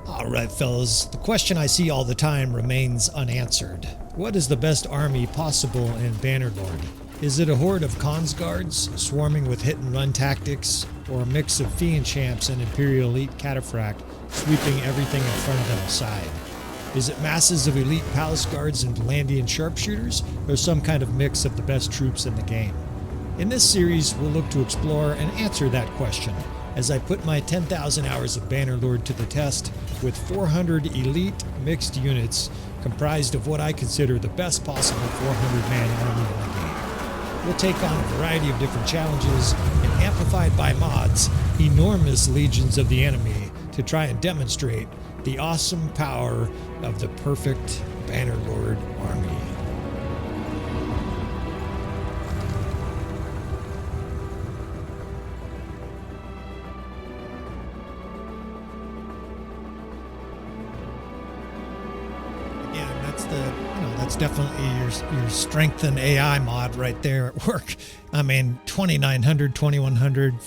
Alright fellas, the question I see all the time remains unanswered. What is the best army possible in Bannerlord? Is it a horde of cons guards, swarming with hit-and-run tactics, or a mix of Fian Champs and Imperial Elite Cataphract, sweeping everything in front of them aside? Is it masses of elite palace guards and Valandian sharpshooters, or some kind of mix of the best troops in the game? In this series, we'll look to explore and answer that question, as I put my 10,000 hours of Bannerlord to the test with 400 elite mixed units comprised of what I consider the best possible 400-man army in the game. We'll take on a variety of different challenges and, amplified by mods, enormous legions of the enemy to try and demonstrate the awesome power of the perfect Bannerlord army. That's definitely your StrengthenAI mod right there at work. I mean, 2,900, 2,100,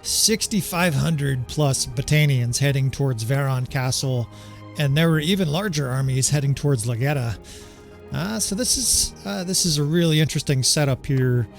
6,500 plus Battanians heading towards Varon Castle, and there were even larger armies heading towards Lageta. So this is a really interesting setup here,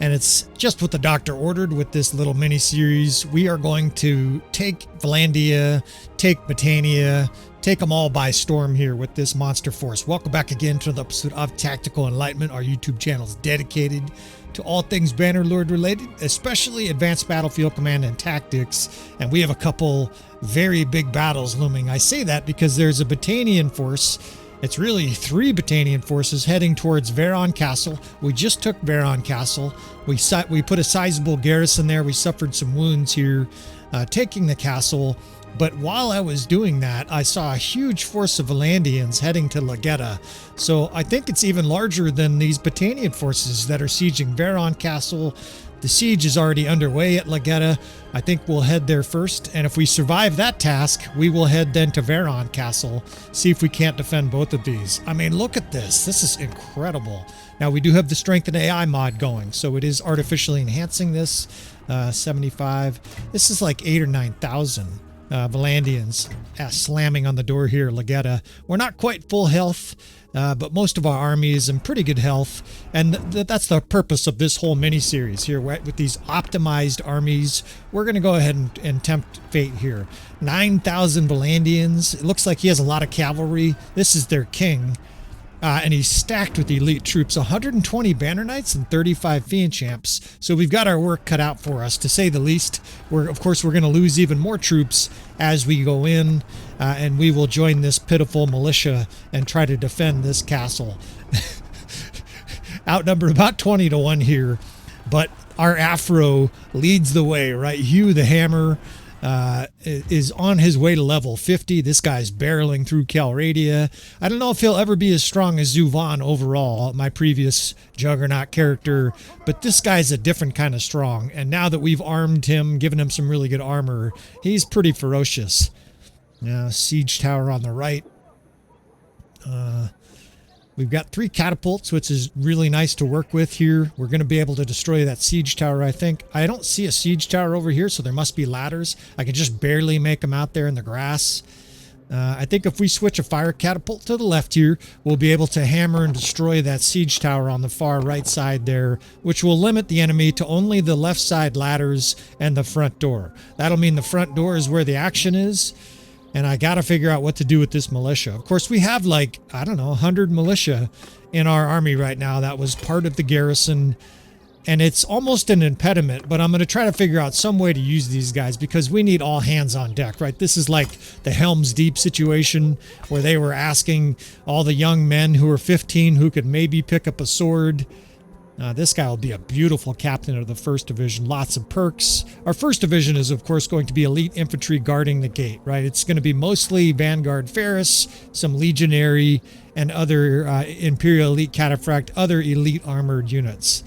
and it's just what the doctor ordered with this little mini series. We are going to take Valandia, take Battania, take them all by storm here with this monster force. Welcome back again to the episode of Tactical Enlightenment. Our YouTube channel is dedicated to all things Bannerlord related, especially Advanced Battlefield Command and Tactics. And we have a couple very big battles looming. I say that because there's a Battanian force. It's really 3 Battanian forces heading towards Varon Castle. We just took Varon Castle. We put a sizable garrison there. We suffered some wounds here taking the castle. But while I was doing that, I saw a huge force of Valandians heading to Lageta. So I think it's even larger than these Battanian forces that are sieging Varon Castle. The siege is already underway at Lageta. I think we'll head there first. And if we survive that task, we will head then to Varon Castle, see if we can't defend both of these. I mean, look at this. This is incredible. Now, we do have the StrengthenAI mod going, so it is artificially enhancing this. 75. This is like 8,000 or 9,000. Valandians slamming on the door here, Lageta. We're not quite full health, but most of our army is in pretty good health, and that's the purpose of this whole mini-series here. With these optimized armies, we're going to go ahead and tempt fate here. 9,000 Valandians. It looks like he has a lot of cavalry. This is their king. And he's stacked with elite troops, 120 Banner Knights and 35 Fian Champs. So we've got our work cut out for us, to say the least. Of course, we're going to lose even more troops as we go in, and we will join this pitiful militia and try to defend this castle. Outnumbered about 20 to 1 here, but our Afro leads the way, right? Hugh the Hammer is on his way to level 50. This guy's barreling through Calradia. I don't know if he'll ever be as strong as Zuvan overall, my previous Juggernaut character, but this guy's a different kind of strong. And now that we've armed him, given him some really good armor, he's pretty ferocious. Now, siege tower on the right. We've got 3 catapults, which is really nice to work with here. We're going to be able to destroy that siege tower, I think. I don't see a siege tower over here, so there must be ladders. I can just barely make them out there in the grass. I think if we switch a fire catapult to the left here, we'll be able to hammer and destroy that siege tower on the far right side there, which will limit the enemy to only the left side ladders and the front door. That'll mean the front door is where the action is. And I got to figure out what to do with this militia. Of course, we have like, I don't know, 100 militia in our army right now. That was part of the garrison. And it's almost an impediment, but I'm going to try to figure out some way to use these guys because we need all hands on deck, right? This is like the Helm's Deep situation where they were asking all the young men who are 15 who could maybe pick up a sword. This guy will be a beautiful captain of the 1st Division. Lots of perks. Our 1st Division is, of course, going to be elite infantry guarding the gate, right? It's going to be mostly Vanguard Ferris, some Legionary, and other Imperial Elite Cataphract, other elite armored units.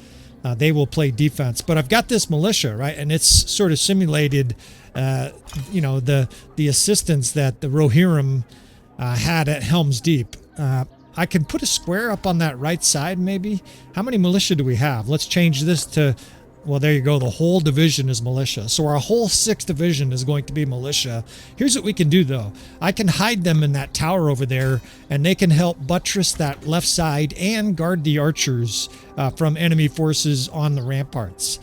They will play defense. But I've got this militia, right? And it's sort of simulated, you know, the assistance that the Rohirrim had at Helm's Deep. I can put a square up on that right side, maybe. How many militia do we have? Let's change this to Well, there you go. The whole division is militia. So our whole 6th division is going to be militia. Here's what we can do, though. I can hide them in that tower over there, and they can help buttress that left side and guard the archers from enemy forces on the ramparts.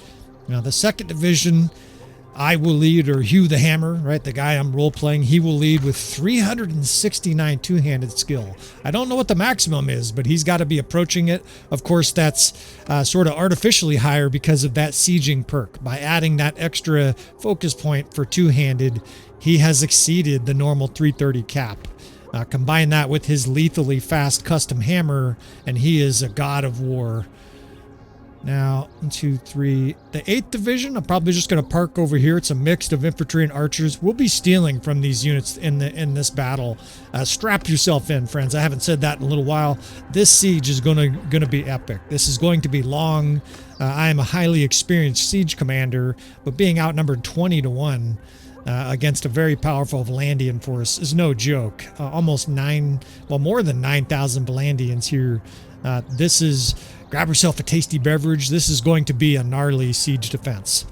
Now, the 2nd division, I will lead, or Hugh the Hammer, right? The guy I'm role-playing, he will lead with 369 two-handed skill. I don't know what the maximum is, but he's got to be approaching it. Of course, that's sort of artificially higher because of that sieging perk. By adding that extra focus point for two-handed, he has exceeded the normal 330 cap. Combine that with his lethally fast custom hammer, and he is a god of war. Now, 1, 2, 3. The 8th division, I'm probably just going to park over here. It's a mix of infantry and archers. We'll be stealing from these units in this battle. Strap yourself in, friends. I haven't said that in a little while. This siege is going to be epic. This is going to be long. I am a highly experienced siege commander, but being outnumbered 20 to 1 against a very powerful Valandian force is no joke. Almost more than 9,000 Valandians here. This is... Grab yourself a tasty beverage. This is going to be a gnarly siege defense.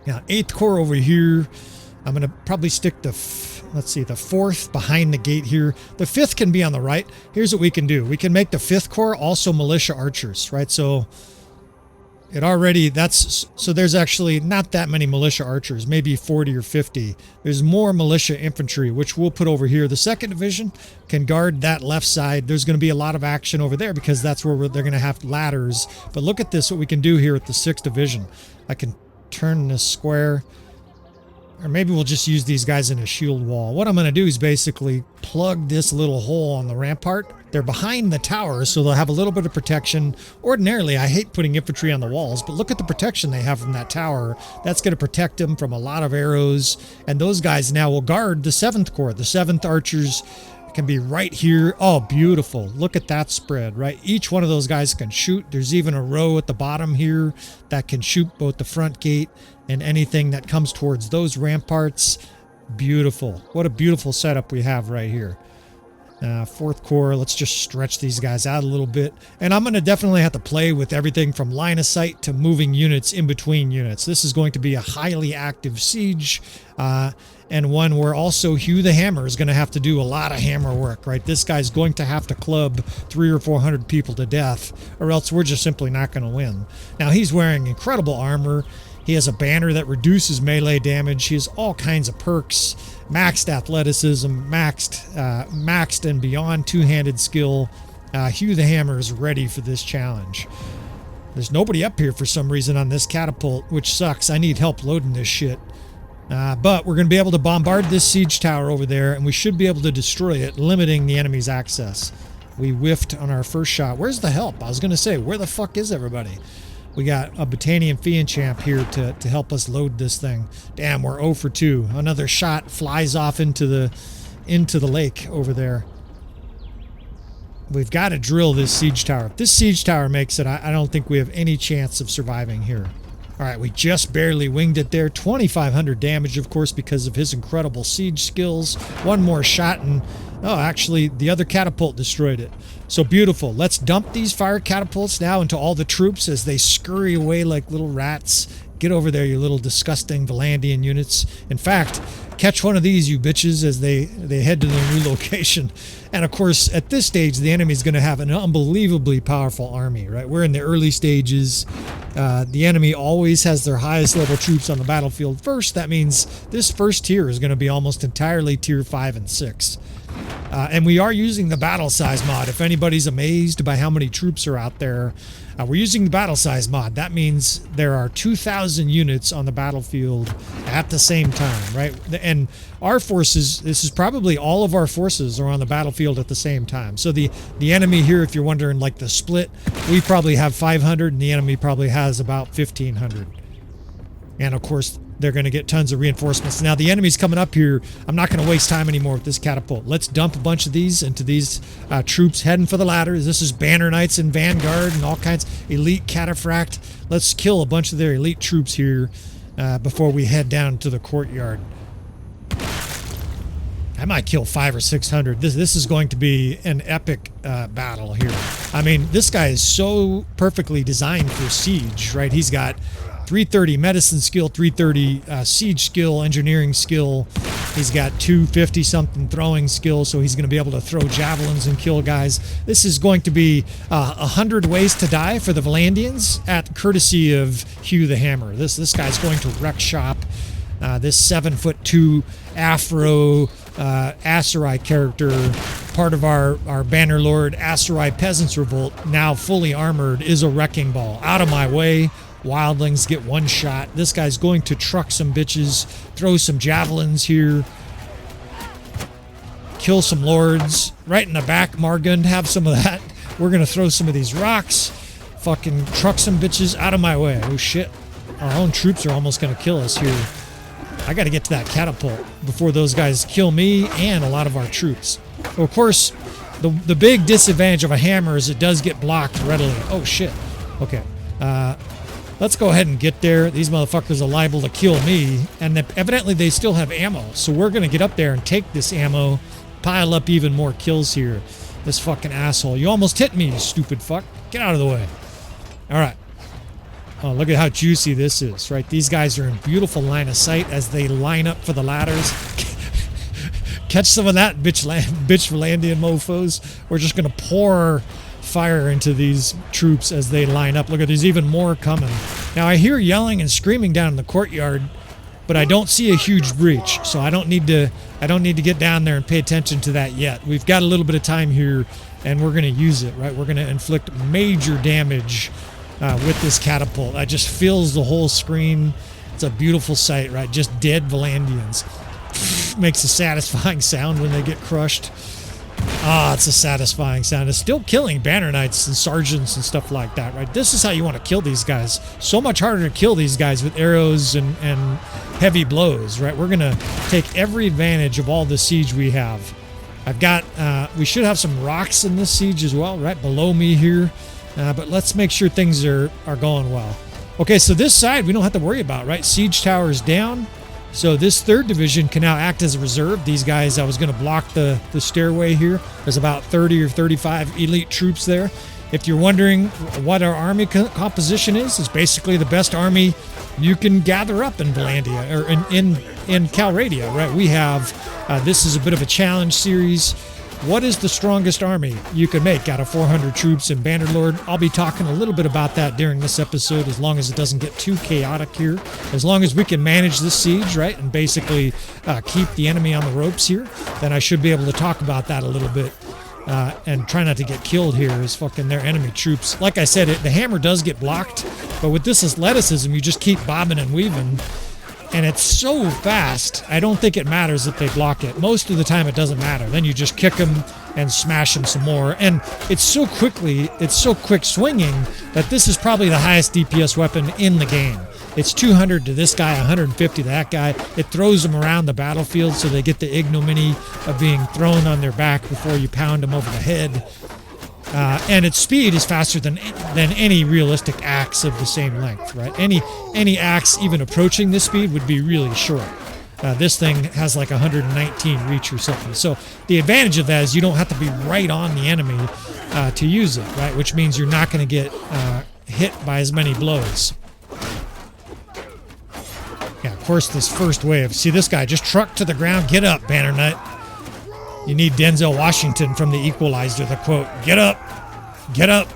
Now, 8th Corps over here. I'm going to probably stick the 4th behind the gate here. The 5th can be on the right. Here's what we can do. We can make the 5th Corps also militia archers, right? So there's actually not that many militia archers, maybe 40 or 50. There's more militia infantry, which we'll put over here. The 2nd division can guard that left side. There's going to be a lot of action over there because that's where they're going to have ladders. But look at this, what we can do here at the 6th division. I can turn this square, or maybe we'll just use these guys in a shield wall. What I'm going to do is basically plug this little hole on the rampart. They're behind the tower, so they'll have a little bit of protection. Ordinarily, I hate putting infantry on the walls, but look at the protection they have from that tower. That's going to protect them from a lot of arrows, and those guys now will guard the 7th Corps. The 7th archers can be right here. Oh, beautiful. Look at that spread, right? Each one of those guys can shoot. There's even a row at the bottom here that can shoot both the front gate and anything that comes towards those ramparts. Beautiful. What a beautiful setup we have right here. 4th Corps, let's just stretch these guys out a little bit. And I'm going to definitely have to play with everything from line of sight to moving units in between units. This is going to be a highly active siege, and one where also Hugh the Hammer is going to have to do a lot of hammer work, right? This guy's going to have to club 300 or 400 people to death, or else we're just simply not going to win. Now, he's wearing incredible armor. He has a banner that reduces melee damage. He has all kinds of perks, maxed athleticism, maxed and beyond two-handed skill. Hugh the Hammer is ready for this challenge. There's nobody up here for some reason on this catapult, which sucks. I need help loading this shit. But we're going to be able to bombard this siege tower over there, and we should be able to destroy it, limiting the enemy's access. We whiffed on our first shot. Where's the help? I was going to say, where the fuck is everybody? We got a Battanian Fian Champ here to help us load this thing. Damn, we're 0 for 2. Another shot flies off into the lake over there. We've got to drill this siege tower. If this siege tower makes it, I don't think we have any chance of surviving here. All right, we just barely winged it there. 2,500 damage, of course, because of his incredible siege skills. One more shot and... Oh, actually, the other catapult destroyed it. So beautiful. Let's dump these fire catapults now into all the troops as they scurry away like little rats. Get over there, you little disgusting Valandian units. In fact, catch one of these, you bitches, as they head to their new location. And of course, at this stage, the enemy's going to have an unbelievably powerful army, right? We're in the early stages. The enemy always has their highest level troops on the battlefield first. That means this first tier is going to be almost entirely tier 5 and 6. And we are using the battle size mod. If anybody's amazed by how many troops are out there, we're using the battle size mod. That means there are 2,000 units on the battlefield at the same time, right? And our forces, this is probably all of our forces are on the battlefield at the same time. So the enemy here, if you're wondering like the split, we probably have 500 and the enemy probably has about 1,500. And of course, they're going to get tons of reinforcements. Now, the enemy's coming up here. I'm not going to waste time anymore with this catapult. Let's dump a bunch of these into these troops heading for the ladders. This is Banner Knights and Vanguard and all kinds. Elite Cataphract. Let's kill a bunch of their elite troops here before we head down to the courtyard. I might kill 500 or 600. This is going to be an epic battle here. I mean, this guy is so perfectly designed for siege, right? He's got 330 medicine skill, 330 siege skill, engineering skill. He's got 250 something throwing skill, so he's going to be able to throw javelins and kill guys. This is going to be 100 ways to die for the Valandians at courtesy of Hugh the Hammer. This guy's going to wreck shop. This 7'2" Afro Aserai character, part of our Bannerlord Aserai Peasants Revolt, now fully armored, is a wrecking ball. Out of my way. Wildlings get one shot. This guy's going to truck some bitches, throw some javelins here, kill some lords. Right in the back, Margund, have some of that. We're going to throw some of these rocks, fucking truck some bitches out of my way. Oh shit. Our own troops are almost going to kill us here. I got to get to that catapult before those guys kill me and a lot of our troops. Of course, the big disadvantage of a hammer is it does get blocked readily. Oh shit. Okay. Let's go ahead and get there. These motherfuckers are liable to kill me, and evidently they still have ammo. So we're going to get up there and take this ammo, pile up even more kills here. This fucking asshole. You almost hit me, you stupid fuck. Get out of the way. All right. Oh, look at how juicy this is, right? These guys are in beautiful line of sight as they line up for the ladders. Catch some of that, bitch Valandian mofos. We're just going to pour fire into these troops as they line up. Look at, there's even more coming. Now I hear yelling and screaming down in the courtyard, but I don't see a huge breach, so I don't need to get down there and pay attention to that yet. We've got a little bit of time here, and we're going to use it, right? We're going to inflict major damage with this catapult. It just fills the whole screen. It's a beautiful sight, right? Just dead Valandians. Makes a satisfying sound when they get crushed. Ah, it's a satisfying sound. It's still killing banner knights and sergeants and stuff like that, right? This is how you want to kill these guys. So much harder to kill these guys with arrows and heavy blows, right? We're going to take every advantage of all the siege we have. I've got, we should have some rocks in this siege as well, right below me here. But let's make sure things are going well. Okay, so this side we don't have to worry about, right? Siege tower is down. So this 3rd division can now act as a reserve. These guys, I was going to block the stairway here. There's about 30 or 35 elite troops there. If you're wondering what our army composition is, it's basically the best army you can gather up in Valandia, or in Calradia, right? We have, this is a bit of a challenge series. What is the strongest army you can make out of 400 troops in Bannerlord? I'll be talking a little bit about that during this episode, as long as it doesn't get too chaotic here. As long as we can manage this siege, right, and basically keep the enemy on the ropes here, then I should be able to talk about that a little bit. And try not to get killed here as fucking their enemy troops. Like I said, the hammer does get blocked, but with this athleticism, you just keep bobbing and weaving. And it's so fast, I don't think it matters if they block it. Most of the time it doesn't matter. Then you just kick them and smash them some more. And it's so quick swinging that this is probably the highest DPS weapon in the game. It's 200 to this guy, 150 to that guy. It throws them around the battlefield so they get the ignominy of being thrown on their back before you pound them over the head. And its speed is faster than any realistic axe of the same length, right? Any axe even approaching this speed would be really short. This thing has like 119 reach or something. So the advantage of that is you don't have to be right on the enemy to use it, right? Which means you're not going to get hit by as many blows. Yeah, of course, this first wave. See this guy just trucked to the ground. Get up, Banner Knight. You need Denzel Washington from The Equalizer, the quote, get up, get up.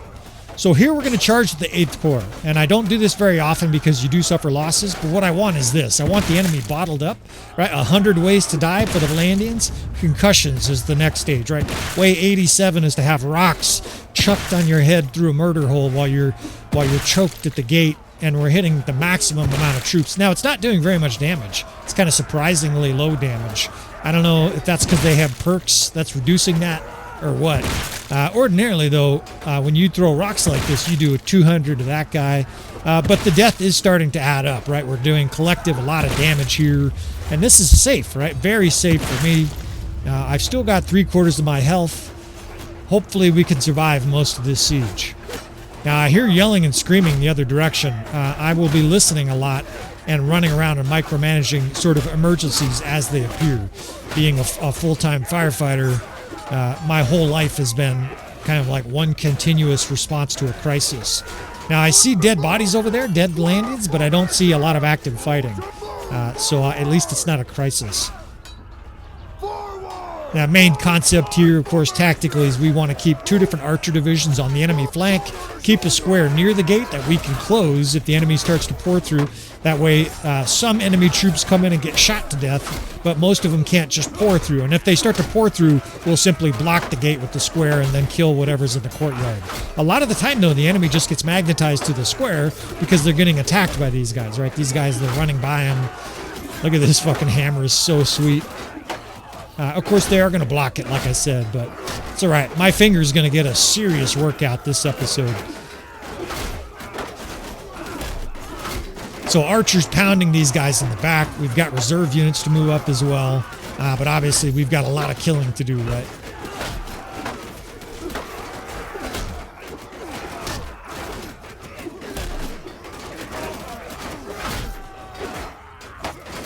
So here we're going to charge the 8th Corps. And I don't do this very often because you do suffer losses, but what I want is this. I want the enemy bottled up, right? 100 ways to die for the Valandians. Concussions is the next stage, right? Way 87 is to have rocks chucked on your head through a murder hole while you're choked at the gate, and we're hitting the maximum amount of troops. Now, it's not doing very much damage. It's kind of surprisingly low damage. I don't know if that's because they have perks that's reducing that or what. Ordinarily, though, when you throw rocks like this, you do a 200 to that guy. But the death is starting to add up, right? We're doing collective a lot of damage here. And this is safe, right? Very safe for me. I've still got 3/4 of my health. Hopefully we can survive most of this siege. Now, I hear yelling and screaming the other direction. I will be listening a lot and running around and micromanaging sort of emergencies as they appear. Being a full-time firefighter, my whole life has been kind of like one continuous response to a crisis. Now I see dead bodies over there, dead landings, but I don't see a lot of active fighting. So at least it's not a crisis. Now, main concept here, of course, tactically, is we want to keep 2 different archer divisions on the enemy flank, keep a square near the gate that we can close if the enemy starts to pour through. That way, some enemy troops come in and get shot to death, but most of them can't just pour through. And if they start to pour through, we'll simply block the gate with the square and then kill whatever's in the courtyard. A lot of the time, though, the enemy just gets magnetized to the square because they're getting attacked by these guys, right? These guys, they're running by them. Look at this fucking hammer, is so sweet. Of course, they are going to block it, like I said, but it's all right. My finger's going to get a serious workout this episode. So Archer's pounding these guys in the back. We've got reserve units to move up as well, but obviously we've got a lot of killing to do, right?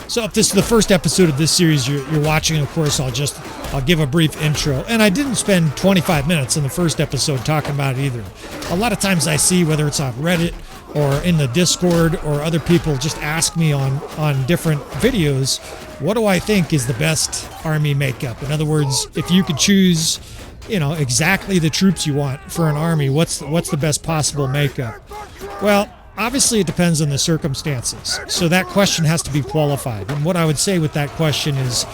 So if this is the first episode of this series you're watching, of course, I'll give a brief intro. And I didn't spend 25 minutes in the first episode talking about it either. A lot of times I see, whether it's on Reddit or in the Discord or other people just ask me on different videos, what do I think is the best army makeup? In other words, if you could choose, exactly the troops you want for an army, what's the best possible makeup? Well, obviously, it depends on the circumstances. So that question has to be qualified. And what I would say with that question is,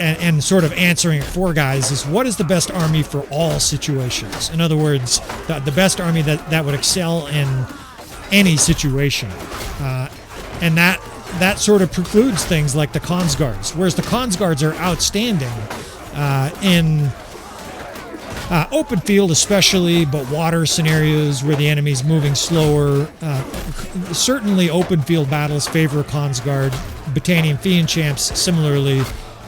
and sort of answering it for guys, is what is the best army for all situations? In other words, the best army that would excel in any situation. And that sort of precludes things like the Khans Guards. Whereas the Khans Guards are outstanding in open field especially, but water scenarios where the enemy's moving slower. Certainly open field battles favor Khans Guard. Battanian Fian Champs similarly.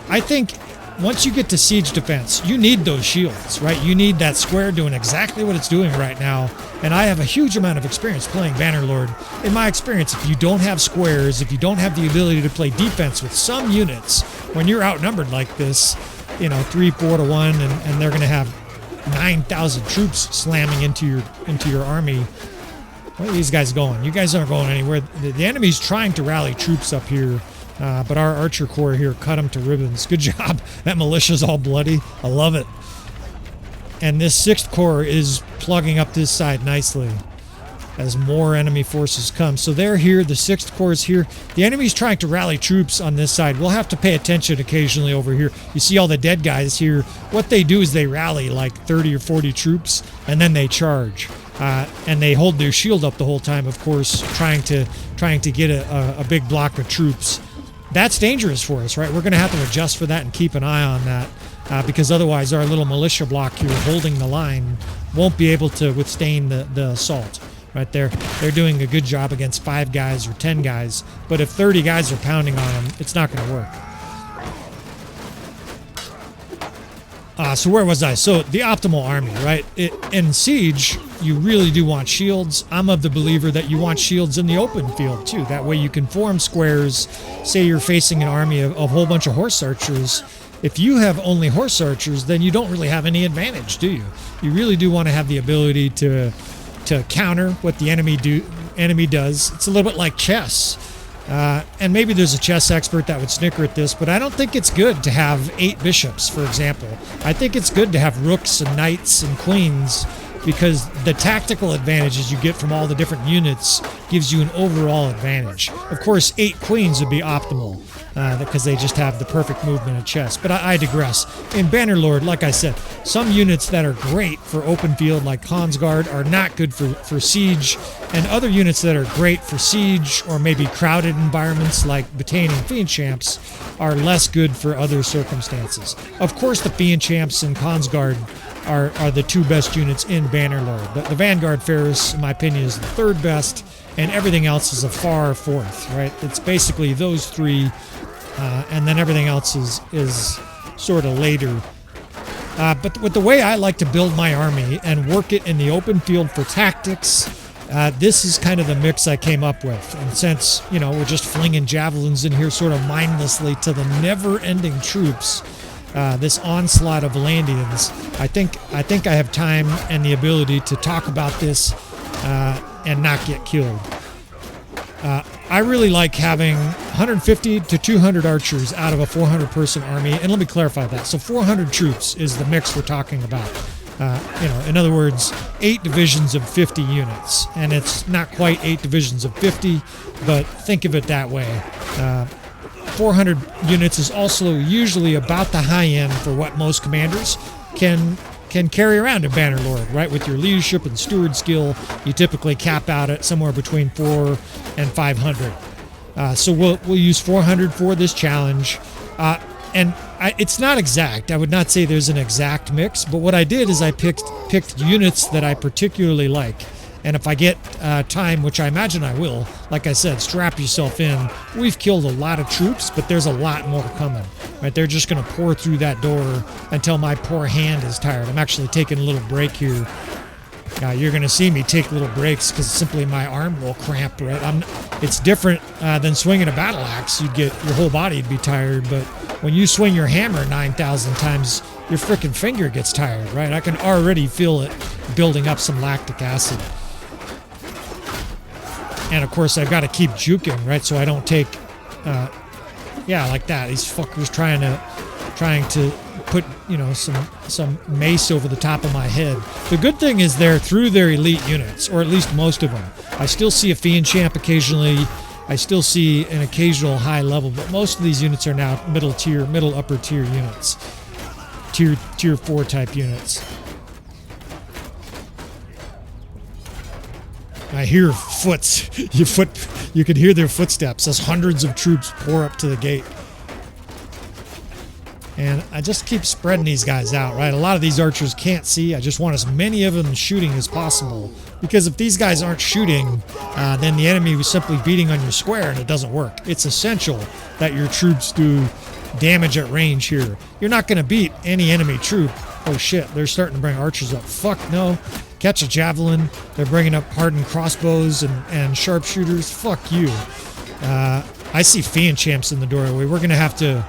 I think once you get to siege defense, you need those shields, right? You need that square doing exactly what it's doing right now. And I have a huge amount of experience playing Bannerlord. In my experience, if you don't have squares, if you don't have the ability to play defense with some units, when you're outnumbered like this, 3-4 to 1, and they're going to have 9,000 troops slamming into your army. Where are these guys going? You guys aren't going anywhere. The enemy's trying to rally troops up here, but our archer corps here cut them to ribbons. Good job. That militia's all bloody. I love it. And this 6th Corps is plugging up this side nicely as more enemy forces come. So they're here. The 6th Corps is here. The enemy's trying to rally troops on this side. We'll have to pay attention occasionally over here. You see all the dead guys here. What they do is they rally like 30 or 40 troops, and then they charge. And they hold their shield up the whole time, of course, trying to get a big block of troops. That's dangerous for us, right? We're going to have to adjust for that and keep an eye on that, because otherwise our little militia block here holding the line won't be able to withstand the assault. Right there, they're doing a good job against 5 guys or 10 guys, but if 30 guys are pounding on them, it's not going to work. So where was I? So the optimal army, right? In Siege, you really do want shields. I'm of the believer that you want shields in the open field too. That way you can form squares. Say you're facing an army of a whole bunch of horse archers. If you have only horse archers, then you don't really have any advantage, do you? You really do want to have the ability to counter what the enemy does. It's a little bit like chess. And maybe there's a chess expert that would snicker at this, but I don't think it's good to have 8 bishops, for example. I think it's good to have rooks and knights and queens, because the tactical advantages you get from all the different units gives you an overall advantage. Of course, 8 queens would be optimal, because they just have the perfect movement of chess. But I digress. In Bannerlord, like I said, some units that are great for open field, like Khans Guard, are not good for siege, and other units that are great for siege or maybe crowded environments like Battanian Fian Champs are less good for other circumstances. Of course, the Fian Champs and Khans Guard are the 2 best units in Bannerlord. The Vanguard Ferris, in my opinion, is the 3rd best, and everything else is a far 4th, right? It's basically those 3, and then everything else is sort of later. But with the way I like to build my army and work it in the open field for tactics, This is kind of the mix I came up with. And since, you know, we're just flinging javelins in here sort of mindlessly to the never-ending troops, this onslaught of Landians, I think I have time and the ability to talk about this and not get killed. I really like having 150 to 200 archers out of a 400-person army, and let me clarify that. So 400 troops is the mix we're talking about. You know, in other words, 8 divisions of 50 units, and it's not quite 8 divisions of 50, but think of it that way. 400 units is also usually about the high end for what most commanders can carry around in Bannerlord, right? With your leadership and steward skill, you typically cap out at somewhere between 400 and 500. So we'll use 400 for this challenge. It's not exact. I would not say there's an exact mix, but what I did is I picked units that I particularly like. And if I get time, which I imagine I will, like I said, strap yourself in. We've killed a lot of troops, but there's a lot more coming. Right? They're just going to pour through that door until my poor hand is tired. I'm actually taking a little break here. You're going to see me take little breaks because simply my arm will cramp. Right? It's different than swinging a battle axe. You'd get your whole body'd be tired, but when you swing your hammer 9,000 times, your frickin' finger gets tired. Right? I can already feel it building up some lactic acid. And of course, I've got to keep juking, right? So I don't take, yeah, like that. These fuckers trying to put, you know, some mace over the top of my head. The good thing is they're through their elite units, or at least most of them. I still see a Fian Champ occasionally. I still see an occasional high level, but most of these units are now middle upper tier units, tier 4 type units. I hear foots. You can hear their footsteps as hundreds of troops pour up to the gate. And I just keep spreading these guys out, right? A lot of these archers can't see. I just want as many of them shooting as possible. Because if these guys aren't shooting, then the enemy is simply beating on your square and it doesn't work. It's essential that your troops do damage at range here. You're not going to beat any enemy troop. Oh shit, they're starting to bring archers up. Fuck no. Catch a javelin. They're bringing up hardened crossbows and sharpshooters. Fuck you. I see Fian Champs in the doorway. We're going to have to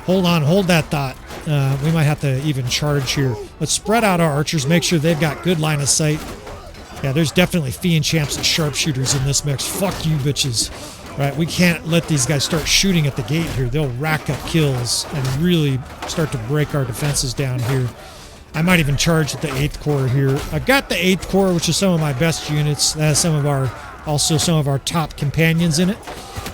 hold that thought. We might have to even charge here. Let's spread out our archers, make sure they've got good line of sight. Yeah, there's definitely Fian Champs and sharpshooters in this mix. Fuck you, bitches. Right, we can't let these guys start shooting at the gate here. They'll rack up kills and really start to break our defenses down here. I might even charge at the 8th Corps here. I've got the 8th Corps, which is some of my best units. That has some of our top companions in it.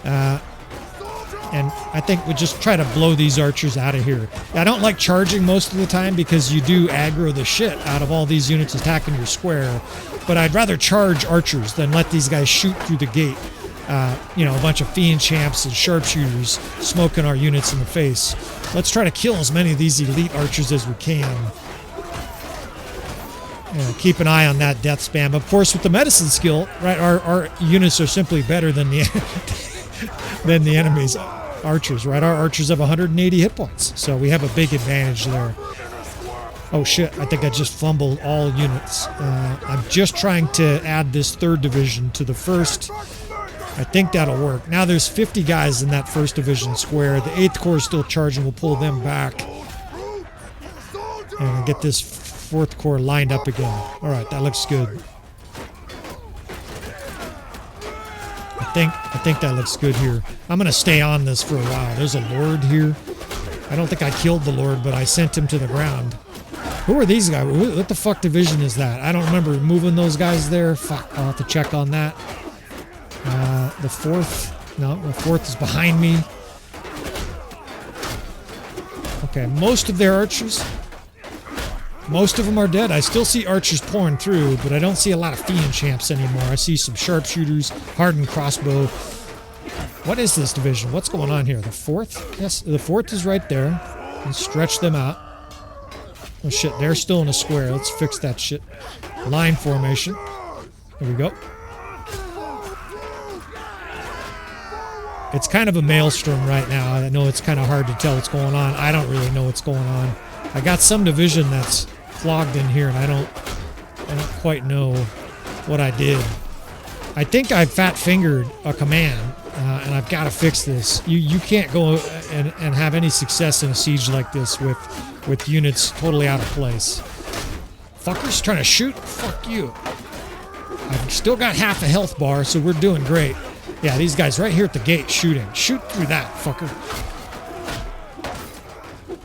And I think we just try to blow these archers out of here. I don't like charging most of the time because you do aggro the shit out of all these units attacking your square. But I'd rather charge archers than let these guys shoot through the gate. You know, a bunch of Fian Champs and sharpshooters smoking our units in the face. Let's try to kill as many of these elite archers as we can. Keep an eye on that death spam. Of course, with the medicine skill, right, our units are simply better than the than the enemy's archers, right? Our archers have 180 hit points, so we have a big advantage there. Oh shit, I think I just fumbled all units. I'm just trying to add this 3rd division to the 1st. I think that'll work. Now there's 50 guys in that 1st division square. The 8th Corps is still charging. We'll pull them back. And get this 4th Corps lined up again. All right, that looks good. I think that looks good here. I'm going to stay on this for a while. There's a Lord here. I don't think I killed the Lord, but I sent him to the ground. Who are these guys? What the fuck division is that? I don't remember moving those guys there. Fuck, I'll have to check on that. The 4th. No, the 4th is behind me. Okay, most of their archers. Most of them are dead. I still see archers pouring through, but I don't see a lot of Fian Champs anymore. I see some sharpshooters, hardened crossbow. What is this division? What's going on here? The 4th? Yes, the 4th is right there. Let's stretch them out. Oh shit, they're still in a square. Let's fix that shit. Line formation. There we go. It's kind of a maelstrom right now. I know it's kind of hard to tell what's going on. I don't really know what's going on. I got some division that's clogged in here, and I don't quite know what I did. I think I've fat-fingered a command, and I've got to fix this. You can't go and have any success in a siege like this with units totally out of place. Fuckers trying to shoot? Fuck you. I've still got half a health bar, so we're doing great. Yeah, these guys right here at the gate shooting. Shoot through that, fucker.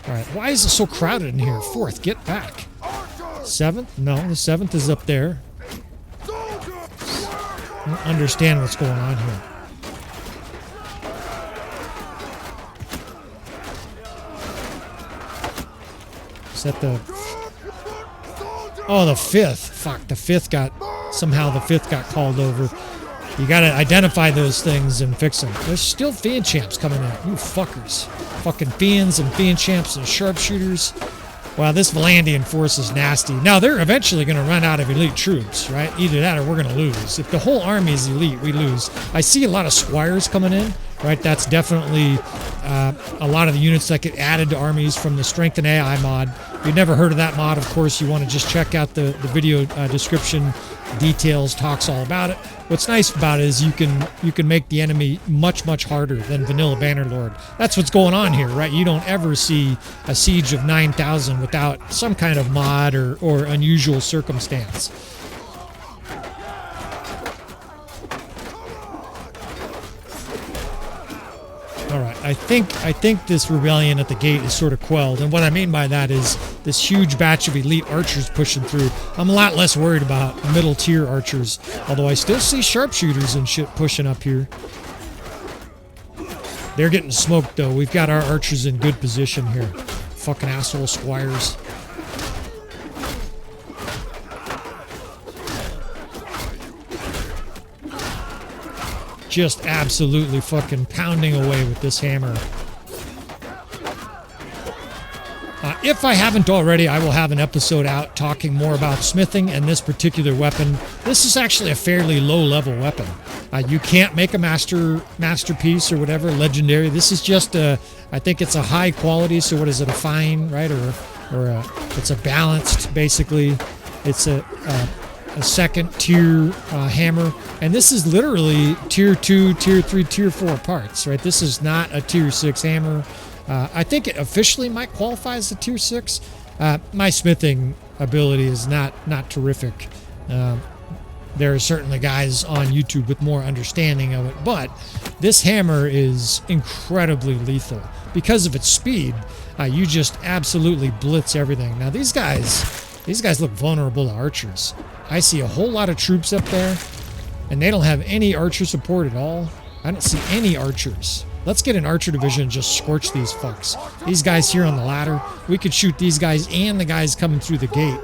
Alright, why is it so crowded in here? 4th, get back. 7th? No, the 7th is up there. I don't understand what's going on here. Is that the... Oh, the 5th. Fuck, the 5th got... Somehow the 5th got called over. You gotta identify those things and fix them. There's still Fian Champs coming out. You fuckers. Fucking Fians and Fian Champs and sharpshooters. Wow, this Valandian force is nasty. Now, they're eventually going to run out of elite troops, right? Either that or we're going to lose. If the whole army is elite, we lose. I see a lot of squires coming in, right? That's definitely a lot of the units that get added to armies from the StrengthenAI mod. If you've never heard of that mod, of course, you want to just check out the video description. Details talks all about it. What's nice about it is you can make the enemy much harder than vanilla Bannerlord. That's what's going on here, right? You don't ever see a siege of 9,000 without some kind of mod or unusual circumstance. All right, I think this rebellion at the gate is sort of quelled, and what I mean by that is this huge batch of elite archers pushing through. I'm a lot less worried about middle tier archers, although I still see sharpshooters and shit pushing up here. They're getting smoked though. We've got our archers in good position here. Fucking asshole squires. Just absolutely fucking pounding away with this hammer. If I haven't already, I will have an episode out talking more about smithing and this particular weapon. This is actually a fairly low-level weapon. You can't make a masterpiece or whatever, legendary. This is just I think it's a high quality, so what is it, a fine, right? Or it's a balanced, basically. It's a second tier hammer, and this is literally tier 2, tier 3, tier 4 parts, right? This is not a tier 6 hammer. I think it officially might qualify as a tier 6. My smithing ability is not terrific. There are certainly guys on YouTube with more understanding of it, but this hammer is incredibly lethal. Because of its speed, you just absolutely blitz everything. Now these guys look vulnerable to archers. I see a whole lot of troops up there, and they don't have any archer support at all. I don't see any archers. Let's get an archer division and just scorch these fucks. These guys here on the ladder, we could shoot these guys and the guys coming through the gate.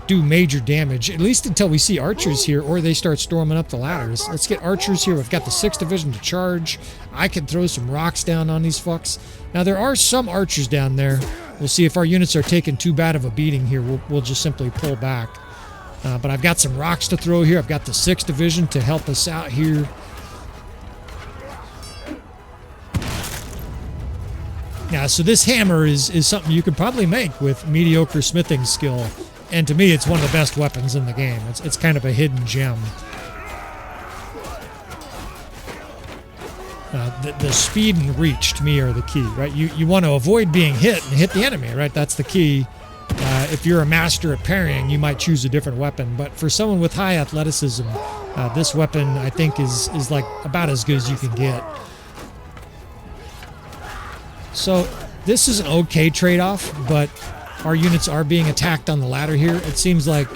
Do major damage, at least until we see archers here or they start storming up the ladders. Let's get archers here. We've got the 6th Division to charge. I can throw some rocks down on these fucks. Now, there are some archers down there. We'll see if our units are taking too bad of a beating here. We'll just simply pull back. But I've got some rocks to throw here. I've got the 6th Division to help us out here. Yeah, so this hammer is something you could probably make with mediocre smithing skill. And to me, it's one of the best weapons in the game. It's kind of a hidden gem. The speed and reach, to me, are the key, right? You want to avoid being hit and hit the enemy, right? That's the key. If you're a master at parrying, you might choose a different weapon. But for someone with high athleticism, this weapon, I think, is like about as good as you can get. So this is an okay trade-off, but our units are being attacked on the ladder here. It seems like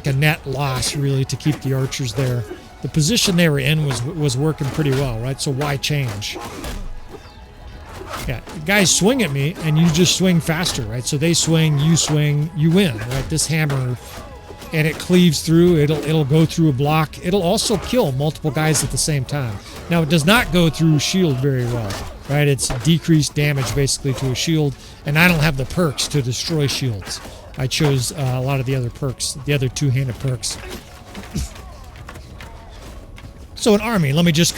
a net loss, really, to keep the archers there. The position they were in was working pretty well, right? So why change? Yeah, guys swing at me, and you just swing faster, right? So they swing, you win, right? This hammer, and it cleaves through. It'll go through a block. It'll also kill multiple guys at the same time. Now, it does not go through shield very well, right? It's decreased damage, basically, to a shield, and I don't have the perks to destroy shields. I chose a lot of the other perks, the other two-handed perks. So an army, let me just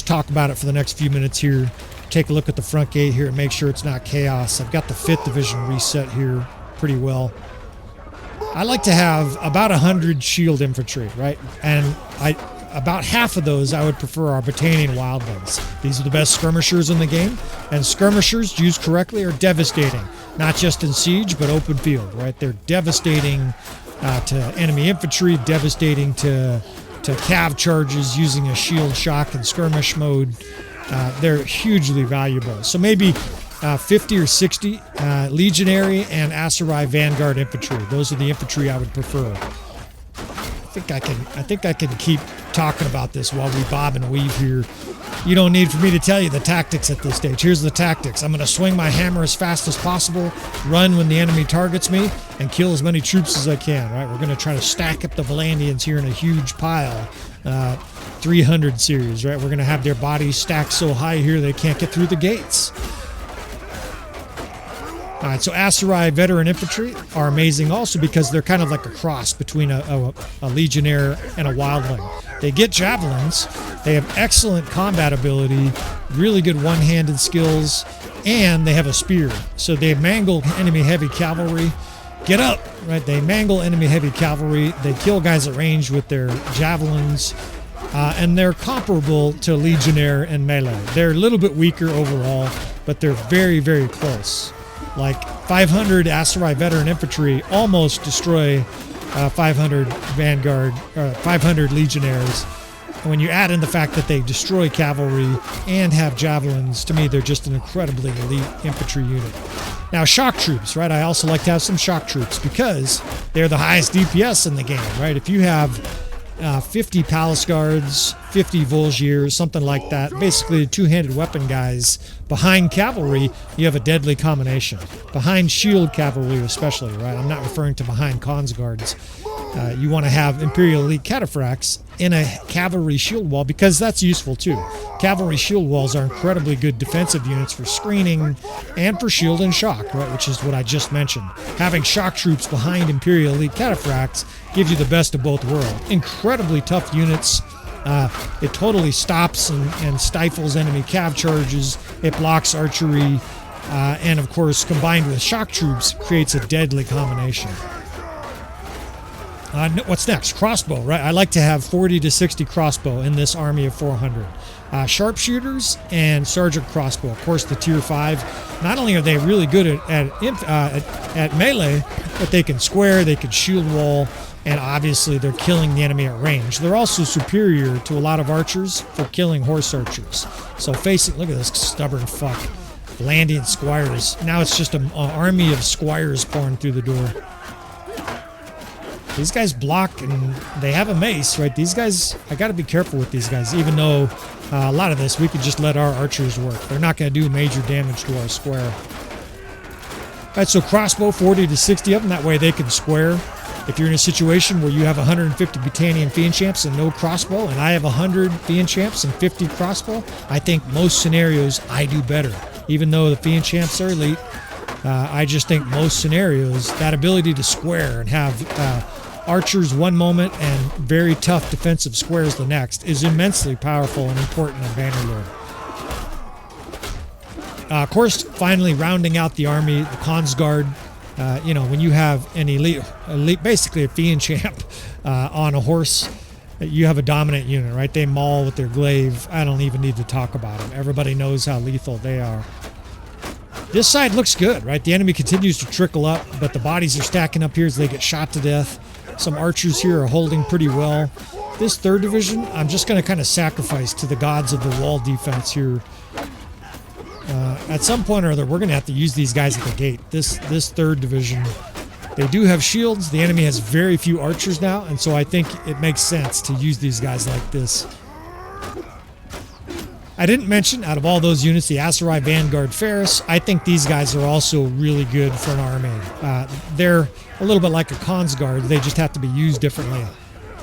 talk about it for the next few minutes here. Take a look at the front gate here and make sure it's not chaos. I've got the 5th Division reset here pretty well. I like to have about 100 shield infantry, right? And about half of those I would prefer are Battanian wildlings. These are the best skirmishers in the game, and skirmishers used correctly are devastating, not just in siege but open field, right? They're devastating to enemy infantry, devastating to cav charges using a shield shock and skirmish mode. They're hugely valuable. So maybe 50 or 60 legionary and Aserai vanguard infantry. Those are the infantry I would prefer. I think I can keep talking about this while we bob and weave here. You don't need for me to tell you the tactics at this stage. Here's the tactics. I'm going to swing my hammer as fast as possible, run when the enemy targets me, and kill as many troops as I can, right? We're going to try to stack up the Valandians here in a huge pile. 300 series, right? We're going to have their bodies stacked so high here they can't get through the gates. All right, so Aserai veteran infantry are amazing also because they're kind of like a cross between a legionnaire and a wildling. They get javelins, they have excellent combat ability, really good one-handed skills, and they have a spear. So they mangle enemy heavy cavalry. Get up, right? They mangle enemy heavy cavalry. They kill guys at range with their javelins, and they're comparable to legionnaire and melee. They're a little bit weaker overall, but they're very, very close. Like 500 Aserai veteran infantry almost destroy 500 vanguard, 500 legionnaires. And when you add in the fact that they destroy cavalry and have javelins, to me they're just an incredibly elite infantry unit. Now shock troops, right? I also like to have some shock troops because they're the highest DPS in the game, right? If you have 50 Palace Guards, 50 Volgiers, something like that. Basically, two-handed weapon guys. Behind cavalry, you have a deadly combination. Behind shield cavalry especially, right? I'm not referring to behind Khans Guards. You want to have Imperial Elite Cataphracts in a cavalry shield wall because that's useful too. Cavalry shield walls are incredibly good defensive units for screening and for shield and shock, right? Which is what I just mentioned. Having shock troops behind Imperial Elite Cataphracts gives you the best of both worlds. Incredibly tough units. It totally stops and stifles enemy cav charges. It blocks archery. And of course, combined with shock troops, creates a deadly combination. What's next? Crossbow, right? I like to have 40 to 60 crossbow in this army of 400. Sharpshooters and sergeant crossbow. Of course, the tier 5. Not only are they really good at melee, but they can square, they can shield wall, and obviously they're killing the enemy at range. They're also superior to a lot of archers for killing horse archers. So facing, look at this stubborn fuck. Valandian squires. Now it's just an army of squires pouring through the door. These guys block and they have a mace, right? These guys, I got to be careful with these guys, even though a lot of this we could just let our archers work. They're not going to do major damage to our square. All right, so crossbow, 40 to 60 of them. That way they can square. If you're in a situation where you have 150 Battanian Fian Champs and no crossbow, and I have 100 Fian Champs and 50 crossbow, I think most scenarios I do better. Even though the Fian Champs are elite, I just think most scenarios, that ability to square and have archers one moment and very tough defensive squares the next is immensely powerful and important in Bannerlord. Of course, finally rounding out the army, the Khans Guard. When you have an elite, basically a Fian Champ on a horse, you have a dominant unit, right? They maul with their glaive. I don't even need to talk about them. Everybody knows how lethal they are. This side looks good, right? The enemy continues to trickle up, but the bodies are stacking up here as they get shot to death. Some archers here are holding pretty well. This 3rd division, I'm just going to kind of sacrifice to the gods of the wall defense here. At some point or other, we're going to have to use these guys at the gate. This 3rd division, they do have shields. The enemy has very few archers now, and so I think it makes sense to use these guys like this. I didn't mention, out of all those units, the Aserai Vanguard Ferris. I think these guys are also really good for an army. They're a little bit like a Khans Guard. They just have to be used differently.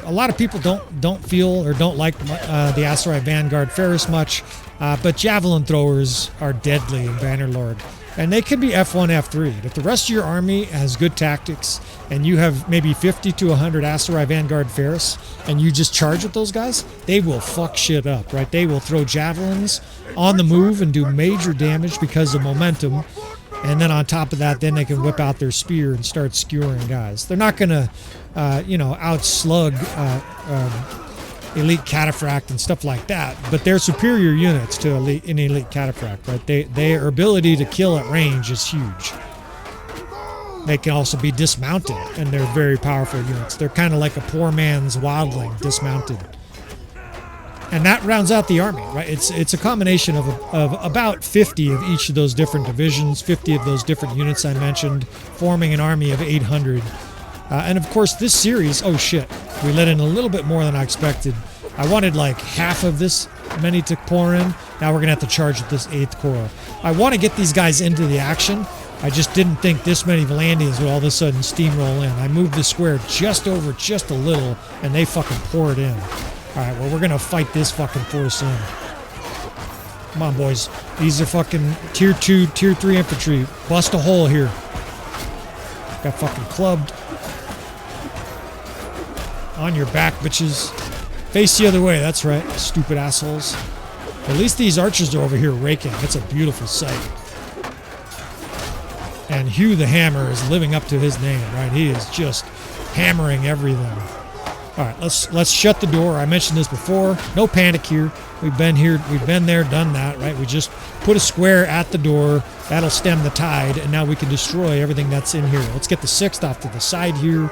A lot of people don't feel or don't like the Aserai Vanguard Ferris much, but javelin throwers are deadly in Bannerlord. And they can be F1, F3. If the rest of your army has good tactics and you have maybe 50 to 100 Aserai Vanguard Ferris and you just charge with those guys, they will fuck shit up, right? They will throw javelins on the move and do major damage because of momentum. And then on top of that, then they can whip out their spear and start skewering guys. They're not going to, outslug elite cataphract and stuff like that, but they're superior units to an elite cataphract, right? Their ability to kill at range is huge. They can also be dismounted, and they're very powerful units. They're kind of like a poor man's wildling dismounted. And that rounds out the army, right? It's a combination of about 50 of each of those different divisions, 50 of those different units I mentioned, forming an army of 800. And of course, this series, oh shit, we let in a little bit more than I expected. I wanted like half of this many to pour in. Now we're gonna have to charge with this 8th Corps. I want to get these guys into the action. I just didn't think this many Valandians would all of a sudden steamroll in. I moved the square just over just a little, and they fucking pour it in. Alright, well, we're gonna fight this fucking force in. Come on, boys. These are fucking tier 2, tier 3 infantry. Bust a hole here. Got fucking clubbed. On your back, bitches. Face the other way, that's right, stupid assholes. At least these archers are over here raking. It's a beautiful sight. And Hugh the Hammer is living up to his name, right? He is just hammering everything. All right, let's shut the door. I mentioned this before. No panic here. We've been there, done that, right? We just put a square at the door. That'll stem the tide, and now we can destroy everything that's in here. Let's get the 6th off to the side here.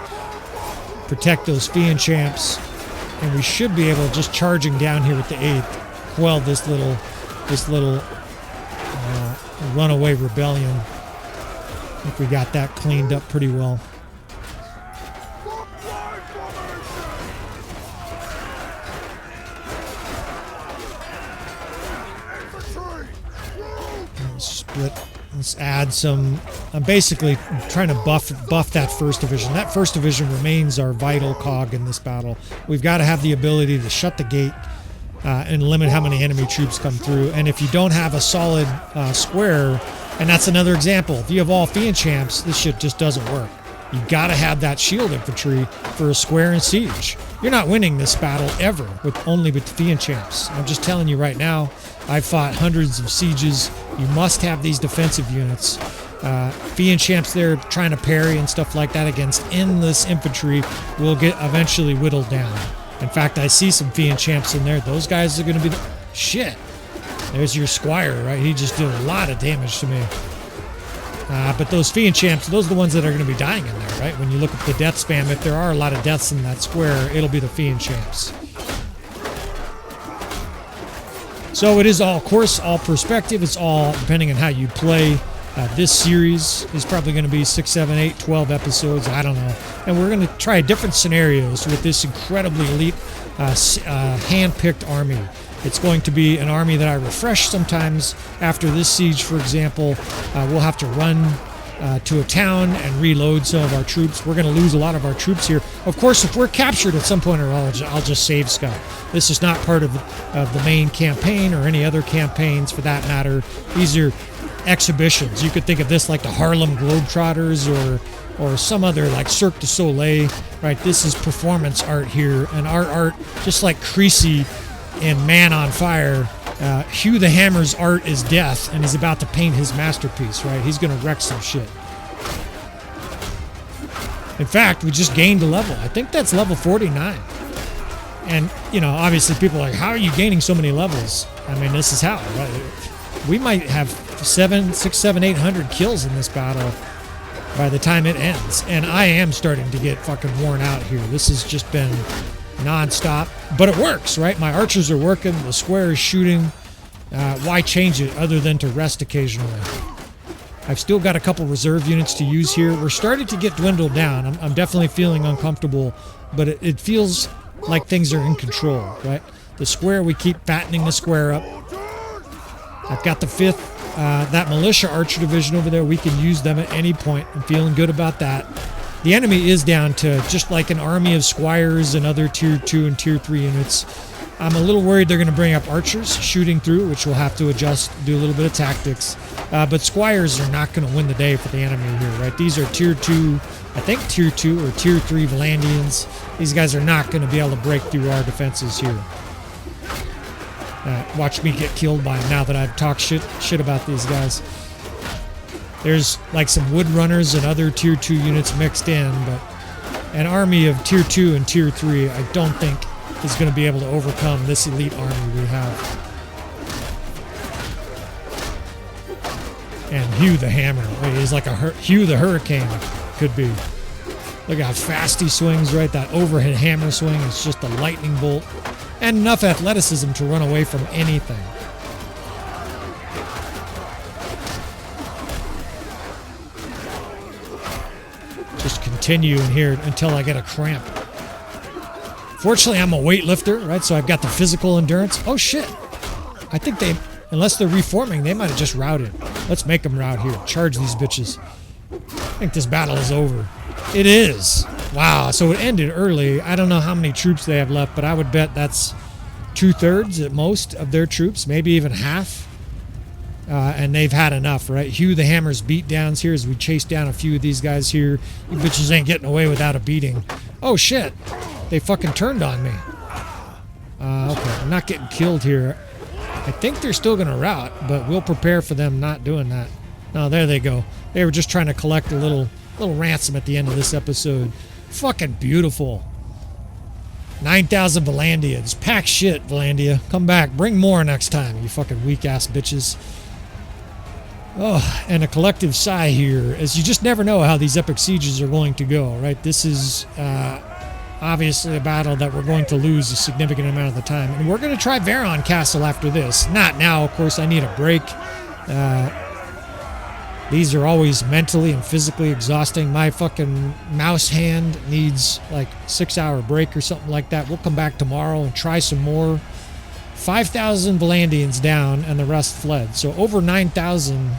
Protect those Fian Champs, and we should be able, just charging down here with the 8th, quell this little runaway rebellion. I think we got that cleaned up pretty well. Split. Let's add some. I'm basically trying to buff that 1st division. That 1st division remains our vital cog in this battle. We've got to have the ability to shut the gate and limit how many enemy troops come through. And if you don't have a solid square, and that's another example. If you have all Fian Champs, this shit just doesn't work. You got to have that shield infantry for a square and siege. You're not winning this battle ever only with the Fian Champs. I'm just telling you right now. I've fought hundreds of sieges. You must have these defensive units. Fian Champs there trying to parry and stuff like that against endless infantry will get eventually whittled down. In fact, I see some Fian Champs in there. Those guys are going to be shit. There's your squire, right? He just did a lot of damage to me. But those Fian Champs, those are the ones that are going to be dying in there, right? When you look at the death spam, if there are a lot of deaths in that square, it'll be the Fian Champs. So it is all, of course, all perspective. It's all depending on how you play. This series is probably going to be 6, 7, 8, 12 episodes. I don't know. And we're going to try different scenarios with this incredibly elite hand-picked army. It's going to be an army that I refresh sometimes. After this siege, for example, we'll have to run to a town and reload some of our troops. We're going to lose a lot of our troops here. Of course, if we're captured at some point, I'll just save Scott. This is not part of the main campaign or any other campaigns for that matter. These are exhibitions. You could think of this like the Harlem Globetrotters or some other like Cirque du Soleil, right? This is performance art here, and our art, just like Creasy in Man on Fire, Hugh the Hammer's art is death, and he's about to paint his masterpiece, right? He's going to wreck some shit. In fact, we just gained a level. I think that's level 49. And, you know, obviously people are like, how are you gaining so many levels? I mean, this is how, right? We might have 600, 700, 800 kills in this battle by the time it ends. And I am starting to get fucking worn out here. This has just been non-stop, but it works, right? My archers are working, the square is shooting. Why change it other than to rest occasionally? I've still got a couple reserve units to use here. We're starting to get dwindled down. I'm definitely feeling uncomfortable, but it feels like things are in control, right? The square, we keep fattening the square up. I've got the 5th, that militia archer division over there. We can use them at any point. I'm feeling good about that. The enemy is down to just like an army of squires and other tier 2 and tier 3 units. I'm a little worried they're going to bring up archers shooting through, which we'll have to adjust, do a little bit of tactics. But squires are not going to win the day for the enemy here, right? These are tier 2, I think tier 2 or tier 3 Valandians. These guys are not going to be able to break through our defenses here. Watch me get killed by them now that I've talked shit about these guys. There's like some wood runners and other tier 2 units mixed in, but an army of tier 2 and tier 3 I don't think is going to be able to overcome this elite army we have. And Hugh the Hammer. He's like a Hugh the Hurricane, could be. Look how fast he swings, right? That overhead hammer swing is just a lightning bolt. And enough athleticism to run away from anything. Just continue in here until I get a cramp. Fortunately, I'm a weightlifter, right? So I've got the physical endurance. Oh, shit. I think they, unless they're reforming, they might have just routed. Let's make them rout here. Charge these bitches. I think this battle is over. It is. Wow, so it ended early. I don't know how many troops they have left, but I would bet that's 2/3 at most of their troops, maybe even half. And they've had enough, right? Hugh the Hammer's beatdowns here as we chase down a few of these guys here. You bitches ain't getting away without a beating. Oh, shit. They fucking turned on me. Okay, I'm not getting killed here. I think they're still going to rout, but we'll prepare for them not doing that. No, there they go. They were just trying to collect a little ransom at the end of this episode. Fucking beautiful. 9,000 Valandians. Pack shit, Valandia. Come back. Bring more next time, you fucking weak-ass bitches. Oh, and a collective sigh here, as you just never know how these epic sieges are going to go, right? This is obviously a battle that we're going to lose a significant amount of the time. And we're going to try Veron Castle after this. Not now, of course. I need a break. These are always mentally and physically exhausting. My fucking mouse hand needs like 6-hour break or something like that. We'll come back tomorrow and try some more. 5,000 Valandians down and the rest fled. So over 9,000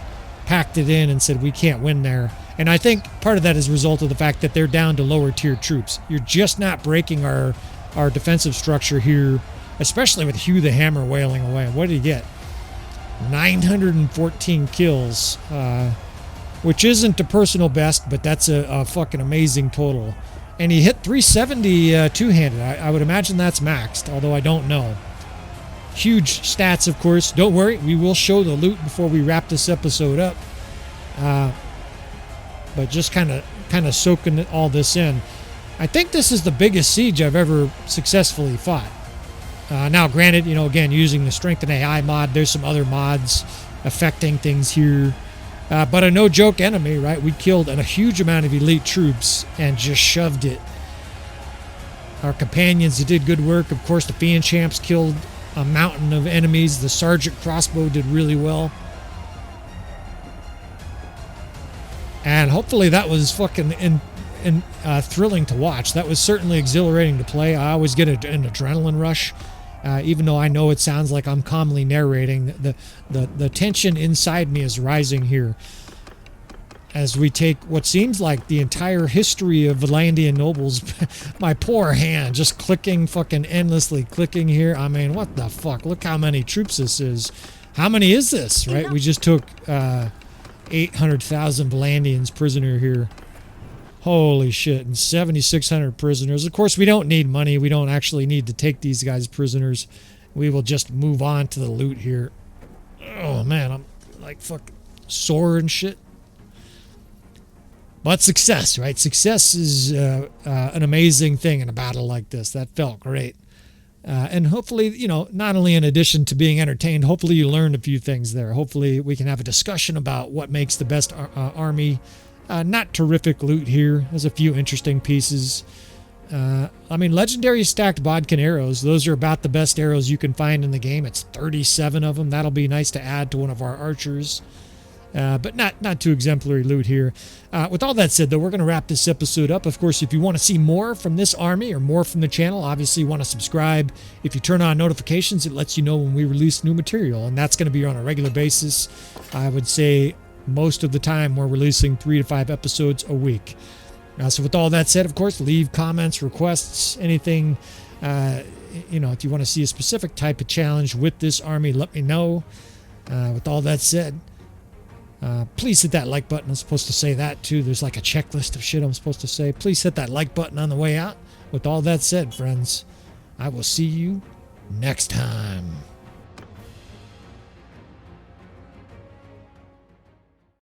packed it in and said we can't win there. And I think part of that is a result of the fact that they're down to lower tier troops. You're just not breaking our defensive structure here, especially with Hugh the Hammer wailing away. What did he get? 914 kills, which isn't a personal best, but that's a fucking amazing total. And he hit 370 two-handed. I would imagine that's maxed, although I don't know. Huge stats, of course. Don't worry, we will show the loot before we wrap this episode up. But just kind of soaking all this in. I think this is the biggest siege I've ever successfully fought. Now, granted, you know, again, using the StrengthenAI mod, there's some other mods affecting things here. But a no-joke enemy, right? We killed a huge amount of elite troops and just shoved it. Our companions did good work. Of course, the Fian Champs killed a mountain of enemies. The Sergeant Crossbow did really well. And hopefully that was fucking thrilling to watch. That was certainly exhilarating to play. I always get an adrenaline rush. Even though I know it sounds like I'm calmly narrating, the tension inside me is rising here as we take what seems like the entire history of Valandian nobles. My poor hand just clicking, fucking endlessly clicking here. I mean, what the fuck? Look how many troops this is. How many is this, right? We just took 800,000 Valandians prisoner here. Holy shit, and 7,600 prisoners. Of course, we don't need money. We don't actually need to take these guys prisoners. We will just move on to the loot here. Oh, man, I'm like fucking sore and shit. But success, right? Success is an amazing thing in a battle like this. That felt great. And hopefully, you know, not only in addition to being entertained, hopefully you learned a few things there. Hopefully we can have a discussion about what makes the best army. Not terrific loot here. There's a few interesting pieces. I mean, legendary stacked bodkin arrows. Those are about the best arrows you can find in the game. It's 37 of them. That'll be nice to add to one of our archers. But not too exemplary loot here. With all that said, though, we're going to wrap this episode up. Of course, if you want to see more from this army or more from the channel, obviously you want to subscribe. If you turn on notifications, it lets you know when we release new material, and that's going to be on a regular basis. I would say most of the time we're releasing 3 to 5 episodes a week. So with all that said, of course, leave comments, requests, anything. You know, if you want to see a specific type of challenge with this army, let me know. With all that said, please hit that like button. I'm supposed to say that too. There's like a checklist of shit I'm supposed to say. Please hit that like button on the way out. With all that said, friends, I will see you next time.